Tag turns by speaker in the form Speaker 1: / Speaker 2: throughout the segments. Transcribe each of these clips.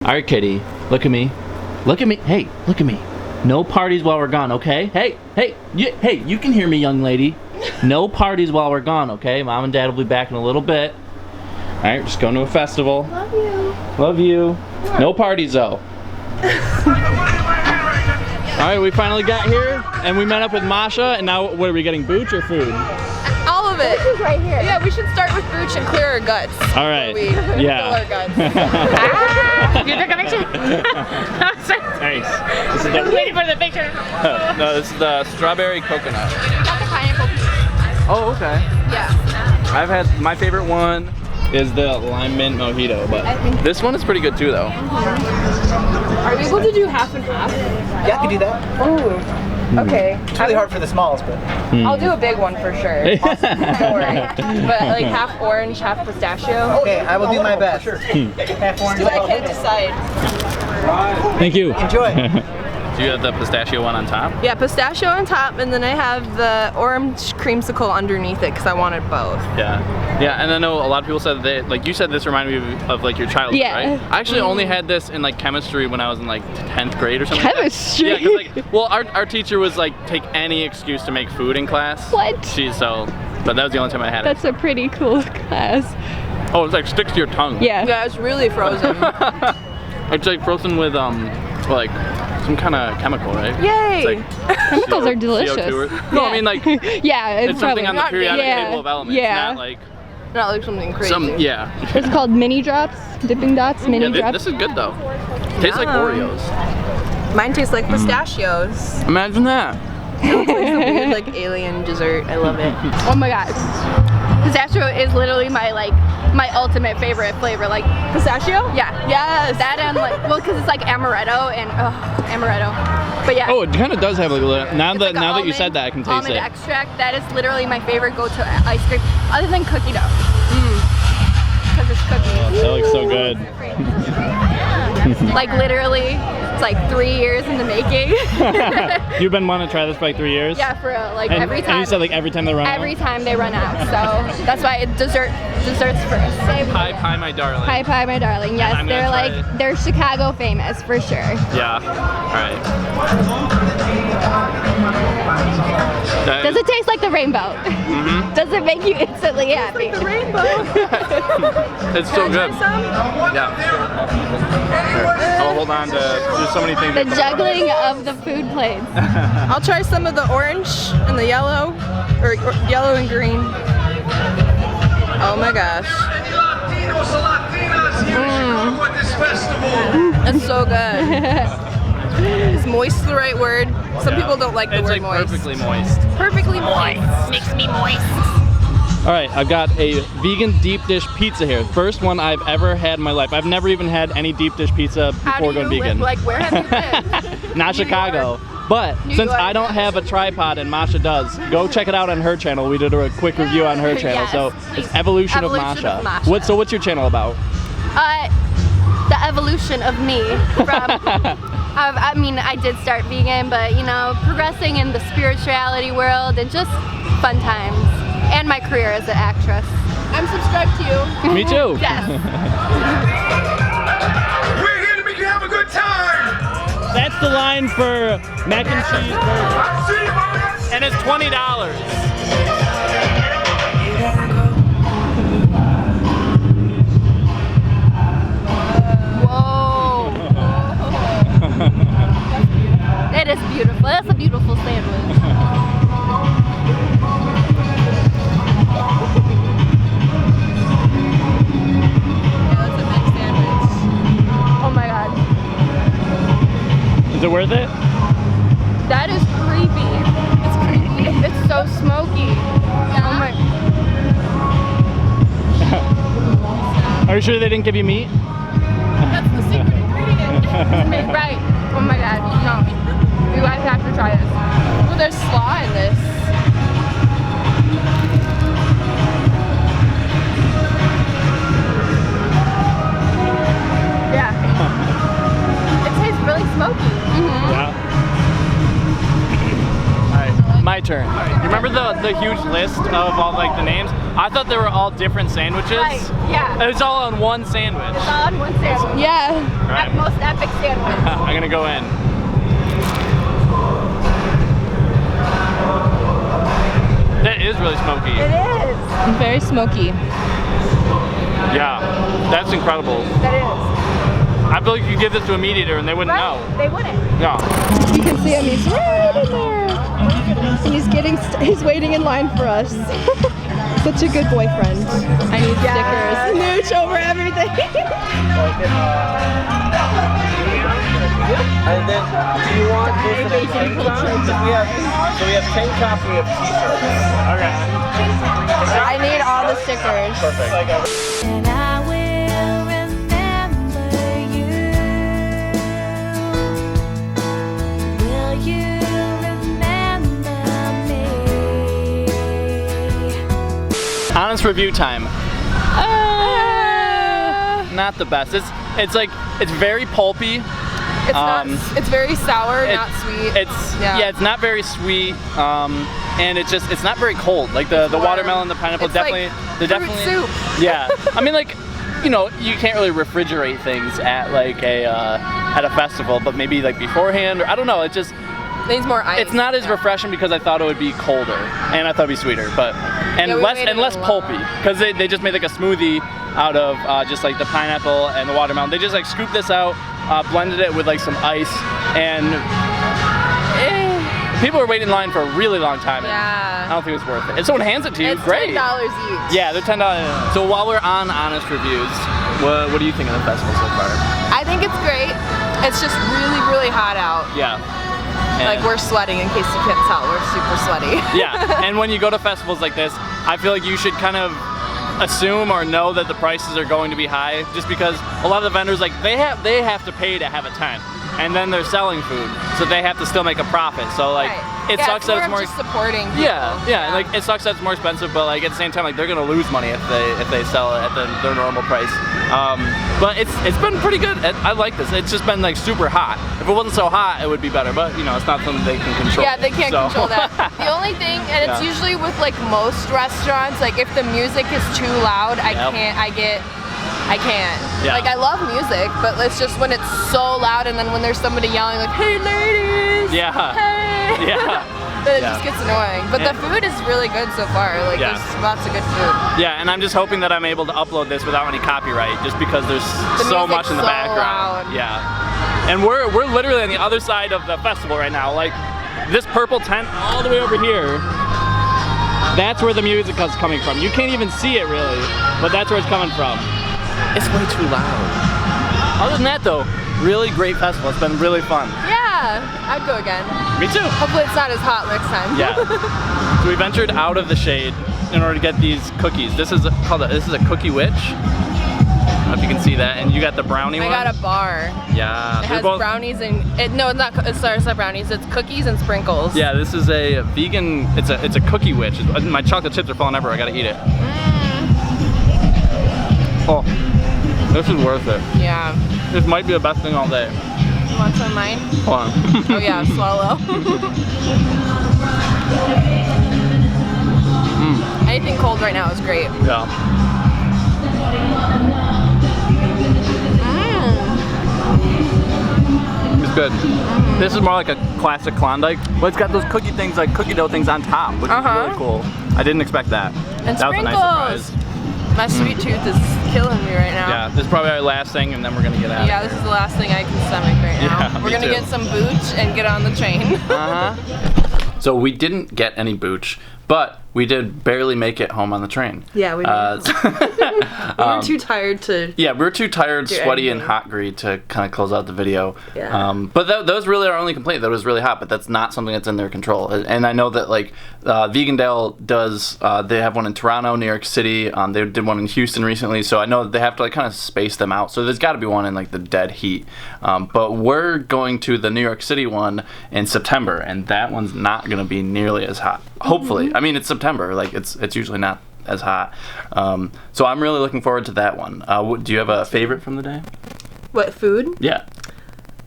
Speaker 1: All right, kitty, look at me. Look at me. Hey, look at me. No parties while we're gone, okay? Hey, you can hear me, young lady. No parties while we're gone, okay? Mom and Dad will be back in a little bit. All right, just going to a festival.
Speaker 2: Love you.
Speaker 1: Love you. No parties, though. All right, we finally got here, and we met up with Masha, and now what are we getting, booch or food?
Speaker 2: All of it.
Speaker 3: This is right here.
Speaker 2: Yeah, we should start with booch and clear our guts.
Speaker 1: All right.
Speaker 2: We
Speaker 1: Yeah.
Speaker 2: fill our guts.
Speaker 3: You took a picture?
Speaker 1: Nice. This is the,
Speaker 3: Waiting for the picture.
Speaker 1: no, this is the strawberry coconut.
Speaker 2: Got the pineapple piece.
Speaker 1: Oh, okay.
Speaker 2: Yeah.
Speaker 1: I've had, my favorite one is the lime mint mojito, but this one is pretty good too, though.
Speaker 2: Are we able to do half and half?
Speaker 4: Yeah, I can do that.
Speaker 2: Oh. Okay.
Speaker 4: It's really hard for the smalls, but
Speaker 2: I'll do a big one for sure. Awesome. Don't worry. But like half orange, half pistachio.
Speaker 4: okay, I will do my best. Half orange.
Speaker 2: I can't decide.
Speaker 1: Thank you.
Speaker 4: Enjoy.
Speaker 1: Do you have the pistachio one on top?
Speaker 2: Yeah, pistachio on top, and then I have the orange creamsicle underneath it because I wanted both.
Speaker 1: Yeah. Yeah, and I know a lot of people said that, like you said, this reminded me of like your childhood,
Speaker 3: Yeah.
Speaker 1: right? I actually only had this in like chemistry when I was in like 10th grade or something.
Speaker 3: Chemistry?
Speaker 1: Like that. Yeah, 'cause, like, well, our teacher was like, take any excuse to make food in class.
Speaker 3: What?
Speaker 1: But that was the only time I had it.
Speaker 3: That's a pretty cool class.
Speaker 1: Oh, it's like sticks to your tongue.
Speaker 3: Yeah.
Speaker 2: Yeah, it's really frozen.
Speaker 1: It's like frozen with like some kind of chemical, right?
Speaker 2: Yay!
Speaker 1: It's like
Speaker 3: Chemicals are delicious.
Speaker 1: CO2 or, no, I mean like
Speaker 3: Yeah,
Speaker 1: it's something on the
Speaker 2: not
Speaker 1: periodic
Speaker 3: yeah,
Speaker 1: table of elements,
Speaker 3: yeah.
Speaker 1: not like
Speaker 2: Not like something crazy.
Speaker 1: yeah.
Speaker 3: It's called mini drops, dipping dots, mini
Speaker 1: Yeah,
Speaker 3: drops.
Speaker 1: this is good though. Tastes like Oreos.
Speaker 2: Mine tastes like pistachios.
Speaker 1: Imagine that.
Speaker 2: It's like some weird like alien dessert. I love it.
Speaker 3: Oh my god. Pistachio is literally my ultimate favorite flavor. Like
Speaker 2: Pistachio?
Speaker 3: yeah.
Speaker 2: Yes.
Speaker 3: That and like well cuz it's like amaretto and amaretto. But yeah.
Speaker 1: Oh, it kind of does have like a little, now
Speaker 3: It's
Speaker 1: that
Speaker 3: like
Speaker 1: you said that I can taste
Speaker 3: almond
Speaker 1: it.
Speaker 3: extract. That is literally my favorite go-to ice cream other than cookie dough. Cuz it's cookies.
Speaker 1: That looks so good.
Speaker 3: Like literally it's like 3 years in the making.
Speaker 1: You've been wanting to try this for like 3 years?
Speaker 3: Yeah, for like
Speaker 1: And,
Speaker 3: every time.
Speaker 1: and you said like every time they run
Speaker 3: every
Speaker 1: out?
Speaker 3: time they run out. So that's why desserts first.
Speaker 1: Pie, pie, my darling.
Speaker 3: Pie pie, my darling. Yes,
Speaker 1: I'm gonna
Speaker 3: they're
Speaker 1: try
Speaker 3: like
Speaker 1: it.
Speaker 3: they're Chicago famous for sure.
Speaker 1: Yeah. All right.
Speaker 3: Does it taste like the rainbow?
Speaker 1: Mm-hmm.
Speaker 3: Does it make you instantly happy?
Speaker 2: the rainbow.
Speaker 1: It's so good.
Speaker 2: Some?
Speaker 1: Yeah. I'll hold on to. There's so many things.
Speaker 3: The juggling of the food plates.
Speaker 2: I'll try some of the orange and the yellow, or yellow and green. Oh my gosh. It's so good. Is moist the right word? Some people don't like the
Speaker 1: It's
Speaker 2: word
Speaker 1: like
Speaker 2: moist.
Speaker 1: perfectly moist.
Speaker 2: Perfectly moist. Makes me moist.
Speaker 1: All right, I've got a vegan deep dish pizza here. First one I've ever had in my life. I've never even had any deep dish pizza
Speaker 2: How
Speaker 1: before
Speaker 2: do you
Speaker 1: going vegan.
Speaker 2: live? Like, where have you been?
Speaker 1: Not
Speaker 2: New
Speaker 1: Chicago.
Speaker 2: York.
Speaker 1: But
Speaker 2: New
Speaker 1: since
Speaker 2: York.
Speaker 1: I don't have a tripod and Masha does, go check it out on her channel. We did a quick review on her channel.
Speaker 3: Yes.
Speaker 1: So it's Evolution of
Speaker 3: Evolution
Speaker 1: Masha.
Speaker 3: of Masha.
Speaker 1: So what's your channel about?
Speaker 3: The evolution of me from I mean I did start vegan, but you know, progressing in the spirituality world and just fun times. And my career as an actress.
Speaker 2: I'm subscribed to you.
Speaker 1: Me too.
Speaker 3: Yes.
Speaker 5: We're here to make you have a good time!
Speaker 1: That's the line for mac and cheese burger.
Speaker 5: See you, boys!
Speaker 1: And it's $20.
Speaker 3: Whoa. It is beautiful. That's a beautiful sandwich.
Speaker 2: Yeah, that's a big sandwich.
Speaker 3: Oh my god.
Speaker 1: Is it worth it?
Speaker 3: That is creepy. It's creepy. It's so smoky. Oh my.
Speaker 1: Are you sure they didn't give you meat?
Speaker 2: That's the secret ingredient.
Speaker 3: Right. Oh my god. No. You guys have to try this.
Speaker 2: Well, there's slaw in this.
Speaker 3: Yeah. It tastes really smoky.
Speaker 1: Yeah. All right, my turn.
Speaker 6: remember the huge list of all like the names? I thought they were all different sandwiches.
Speaker 3: Right, yeah.
Speaker 6: It's all on one sandwich.
Speaker 3: It's all on one sandwich.
Speaker 2: Yeah.
Speaker 6: Right.
Speaker 3: Most epic sandwich.
Speaker 6: I'm gonna go in. That is really smoky.
Speaker 3: It is.
Speaker 2: Very smoky.
Speaker 6: Yeah, that's incredible.
Speaker 3: That is.
Speaker 6: I feel like you give this to a meat eater and they wouldn't know.
Speaker 3: They wouldn't.
Speaker 6: Yeah.
Speaker 2: You can see him, he's right in there. And he's waiting in line for us. Such a good boyfriend. I need stickers. Nooch over everything.
Speaker 4: And then, do you want this in a tank top? We have tank tops, we have t-shirts.
Speaker 6: Okay.
Speaker 2: I need all the stickers.
Speaker 4: Perfect.
Speaker 7: And I will remember you. Will you remember me?
Speaker 6: Honest review time. Not the best. It's very pulpy.
Speaker 2: It's not. It's very sour, not sweet.
Speaker 6: It's not very sweet. And it's not very cold. Like the watermelon, the pineapple,
Speaker 2: It's
Speaker 6: definitely.
Speaker 2: like
Speaker 6: They're
Speaker 2: fruit
Speaker 6: definitely.
Speaker 2: soup.
Speaker 6: Yeah. I mean, like, you know, you can't really refrigerate things at like at a festival, but maybe like beforehand, or I don't know. It just.
Speaker 2: Needs more ice.
Speaker 6: It's not as refreshing because I thought it would be colder, and I thought it'd be sweeter, but
Speaker 2: Yeah, we made it
Speaker 6: less
Speaker 2: a lot.
Speaker 6: pulpy because they just made like a smoothie out of just like the pineapple and the watermelon. They just like scooped this out, blended it with like some ice, and people are waiting in line for a really long time. And
Speaker 2: Yeah.
Speaker 6: I don't think it's worth it. If someone hands it to you,
Speaker 2: It's
Speaker 6: great.
Speaker 2: $10 each.
Speaker 6: Yeah, they're $10. So while we're on honest reviews, what do you think of the festival so far?
Speaker 2: I think it's great. It's just really, really hot out.
Speaker 6: Yeah.
Speaker 2: Like we're sweating, in case you can't tell, we're super sweaty.
Speaker 6: Yeah, and when you go to festivals like this, I feel like you should kind of assume or know that the prices are going to be high, just because a lot of the vendors, like they have to pay to have a tent, and then they're selling food, so they have to still make a profit. So like
Speaker 2: Right.
Speaker 6: it
Speaker 2: Yeah,
Speaker 6: sucks that it's more
Speaker 2: just supporting people.
Speaker 6: yeah, like it sucks that it's more expensive, but like at the same time, like they're gonna lose money if they sell it at their normal price. But it's been pretty good. I like this. It's just been like super hot. If it wasn't so hot, it would be better. But you know, it's not something they can control.
Speaker 2: Yeah, they can't
Speaker 6: so.
Speaker 2: control that. The only thing, and it's
Speaker 6: Yeah.
Speaker 2: usually with like most restaurants, like if the music is too loud, I
Speaker 6: Yep.
Speaker 2: can't.
Speaker 6: Yeah.
Speaker 2: Like I love music, but it's just when it's so loud and then when there's somebody yelling like, hey ladies!
Speaker 6: Yeah.
Speaker 2: Hey!
Speaker 6: Yeah.
Speaker 2: Then it
Speaker 6: Yeah.
Speaker 2: just gets annoying. But the food is really good so far. Like
Speaker 6: Yeah.
Speaker 2: there's lots of good food.
Speaker 6: Yeah, and I'm just hoping that I'm able to upload this without any copyright, just because there's so
Speaker 2: music's
Speaker 6: much in the
Speaker 2: so
Speaker 6: background.
Speaker 2: loud.
Speaker 6: Yeah, and we're literally on the other side of the festival right now. Like this purple tent all the way over here. That's where the music is coming from. You can't even see it really, but that's where it's coming from. It's way too loud. Other than that though, really great festival. It's been really fun.
Speaker 2: Yeah, I'd go again.
Speaker 6: Me too.
Speaker 2: Hopefully it's not as hot next time.
Speaker 6: Yeah. So we ventured out of the shade in order to get these cookies. This is a cookie witch. I don't know if you can see that, and you got the brownie
Speaker 2: I
Speaker 6: one.
Speaker 2: got a bar.
Speaker 6: Yeah.
Speaker 2: It
Speaker 6: they're
Speaker 2: has
Speaker 6: both-
Speaker 2: brownies and no, it's not. Sorry, it's not brownies. It's cookies and sprinkles.
Speaker 6: Yeah, this is a vegan. It's a cookie witch. My chocolate chips are falling everywhere. I gotta eat it. Oh, this is worth it.
Speaker 2: Yeah.
Speaker 6: This might be the best thing all day.
Speaker 2: You want some of mine?
Speaker 6: Hold on.
Speaker 2: Oh yeah, swallow. Anything cold right now is great.
Speaker 6: Yeah. It's good. This is more like a classic Klondike, but it's got those cookie things, like cookie dough things on top, which is really cool. I didn't expect that.
Speaker 2: And
Speaker 6: that was a nice surprise.
Speaker 2: My sweet tooth is killing me right now.
Speaker 6: Yeah, this is probably our last thing, and then we're gonna get out.
Speaker 2: Yeah, this is the last thing I can stomach right now.
Speaker 6: Yeah,
Speaker 2: We're
Speaker 6: me
Speaker 2: gonna
Speaker 6: too.
Speaker 2: get some booch and get on the train.
Speaker 6: So we didn't get any booch, but we did barely make it home on the train.
Speaker 2: Yeah, we did. We were too tired to.
Speaker 6: Yeah, we're too tired,
Speaker 2: Do
Speaker 6: sweaty, and
Speaker 2: anything.
Speaker 6: hot greed to kind of close out the video.
Speaker 2: Yeah.
Speaker 6: But that was really our only complaint, that it was really hot, but that's not something that's in their control. And I know that like Vegandale does, they have one in Toronto, New York City, they did one in Houston recently, so I know that they have to like kind of space them out. So there's got to be one in like the dead heat. But we're going to the New York City one in September, and that one's not going to be nearly as hot. Hopefully. I mean, it's September, like it's usually not as hot. So I'm really looking forward to that one. Do you have a favorite from the day?
Speaker 2: What food?
Speaker 6: Yeah.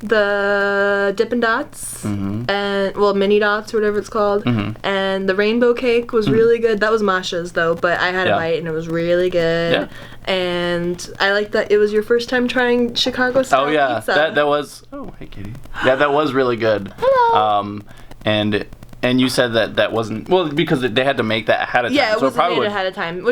Speaker 2: the Dippin' Dots, and mini dots or whatever it's called, and the rainbow cake was really good. That was Masha's though, but I had a bite and it was really good.
Speaker 6: Yeah.
Speaker 2: And I like that it was your first time trying Chicago style
Speaker 6: Oh yeah,
Speaker 2: pizza.
Speaker 6: that was. Oh hey Katie. Yeah, that was really good.
Speaker 2: Hello.
Speaker 6: And you said that wasn't because they had to make that ahead of time.
Speaker 2: Yeah, it
Speaker 6: so
Speaker 2: wasn't made ahead of time.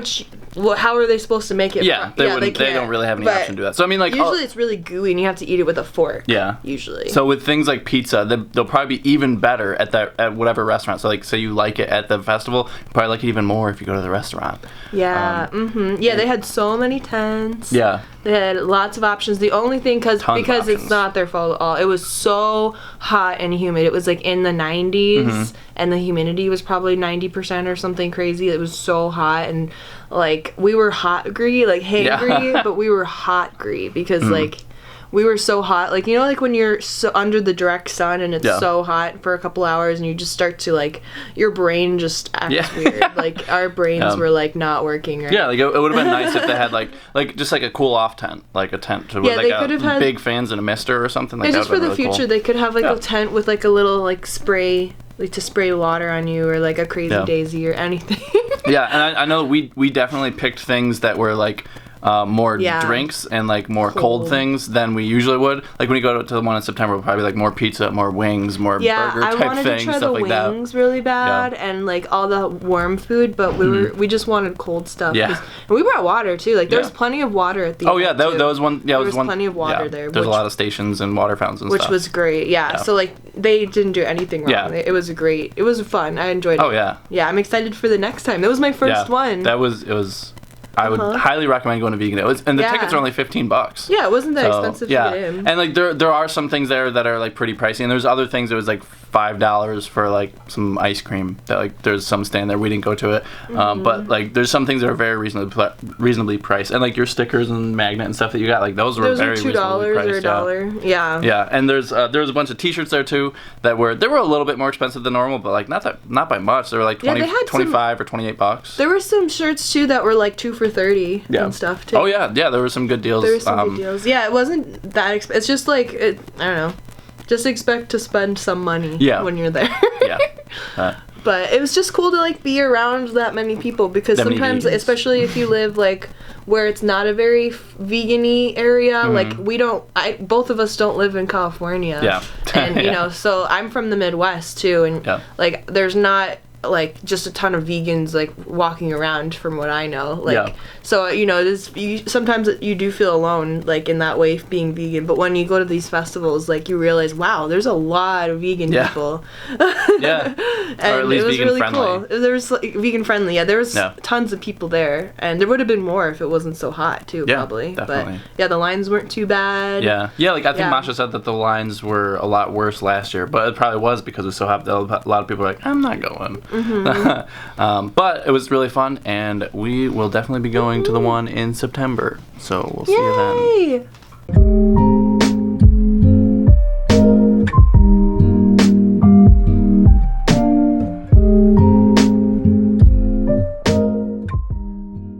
Speaker 2: How are they supposed to make it?
Speaker 6: Yeah, they don't really have any option to do that. So I mean, like
Speaker 2: usually it's really gooey and you have to eat it with a fork.
Speaker 6: Yeah.
Speaker 2: Usually.
Speaker 6: So with things like pizza, they'll probably be even better at whatever restaurant. So like, say you like it at the festival, you probably like it even more if you go to the restaurant.
Speaker 2: Yeah. Yeah, they had so many tents.
Speaker 6: Yeah.
Speaker 2: They had lots of options. The only thing, because it's not their fault at all, it was so hot and humid. It was like in the 90s, and the humidity was probably 90% or something crazy. It was so hot, and like we were hot-gry, like hangry, but we were hot-gry because like we were so hot. Like, you know, like when you're so under the direct sun and it's so hot for a couple hours and you just start to like, your brain just acts weird. Like our brains were like not working right.
Speaker 6: Yeah, like it would have been nice if they had like just like a cool off tent, like a tent with
Speaker 2: they
Speaker 6: like
Speaker 2: could have
Speaker 6: a
Speaker 2: had
Speaker 6: big fans and a mister or something like that.
Speaker 2: Just for the
Speaker 6: really
Speaker 2: future,
Speaker 6: cool.
Speaker 2: they could have like a tent with like a little like spray, like to spray water on you, or like a crazy daisy or anything.
Speaker 6: Yeah, and I know we definitely picked things that were like more drinks and like more cold things than we usually would. Like when you go to the one in September, we'll probably like more pizza, more wings, more burger type
Speaker 2: I wanted
Speaker 6: things,
Speaker 2: to try
Speaker 6: stuff
Speaker 2: the
Speaker 6: like that.
Speaker 2: wings really bad and like all the warm food, but we just wanted cold stuff.
Speaker 6: Yeah.
Speaker 2: And we brought water too. Like there was plenty of water at the
Speaker 6: Oh yeah, that was one. Yeah,
Speaker 2: there
Speaker 6: was one.
Speaker 2: plenty of water there.
Speaker 6: There's a lot of stations and water fountains and
Speaker 2: which
Speaker 6: stuff.
Speaker 2: was great. Yeah. So like they didn't do anything wrong.
Speaker 6: Yeah.
Speaker 2: It was great. It was fun. I enjoyed it.
Speaker 6: Oh yeah.
Speaker 2: Yeah, I'm excited for the next time. That was my first one.
Speaker 6: It was. I would highly recommend going to Vegandale. And the tickets are only $15.
Speaker 2: Yeah, it wasn't that expensive to get in.
Speaker 6: And like there are some things there that are like pretty pricey, and there's other things that was like $5 for like some ice cream. That like there's some stand there, we didn't go to it, but like there's some things that are very reasonably priced, and like your stickers and magnet and stuff that you got, like those were very reasonably priced.
Speaker 2: Or $1. Yeah.
Speaker 6: Yeah, and there was a bunch of T-shirts there too that were a little bit more expensive than normal, but like not by much. They were like 25 or $28.
Speaker 2: There were some shirts too that were like 2 for $30 and stuff too.
Speaker 6: Oh yeah, there were some good deals.
Speaker 2: There were some good deals. Yeah, it wasn't that expensive. It's just like I don't know. Just expect to spend some money when you're there. But it was just cool to like be around that many people, because sometimes, especially if you live like where it's not a very vegan-y area, like both of us don't live in California. Yeah. And you know, so I'm from the Midwest too, and like there's not like just a ton of vegans like walking around from what I know, like so you know sometimes you do feel alone like in that way being vegan, but when you go to these festivals, like you realize, wow, there's a lot of vegan people. And
Speaker 6: or at least
Speaker 2: it was
Speaker 6: vegan
Speaker 2: really
Speaker 6: friendly.
Speaker 2: Cool. There was like vegan friendly. There was tons of people there, and there would have been more if it wasn't so hot too, probably.
Speaker 6: Definitely.
Speaker 2: But the lines weren't too bad.
Speaker 6: Yeah, like I think Masha said that the lines were a lot worse last year, but it probably was because it was so hot that a lot of people were like, I'm not going. But it was really fun, and we will definitely be going to the one in September, so we'll see you then.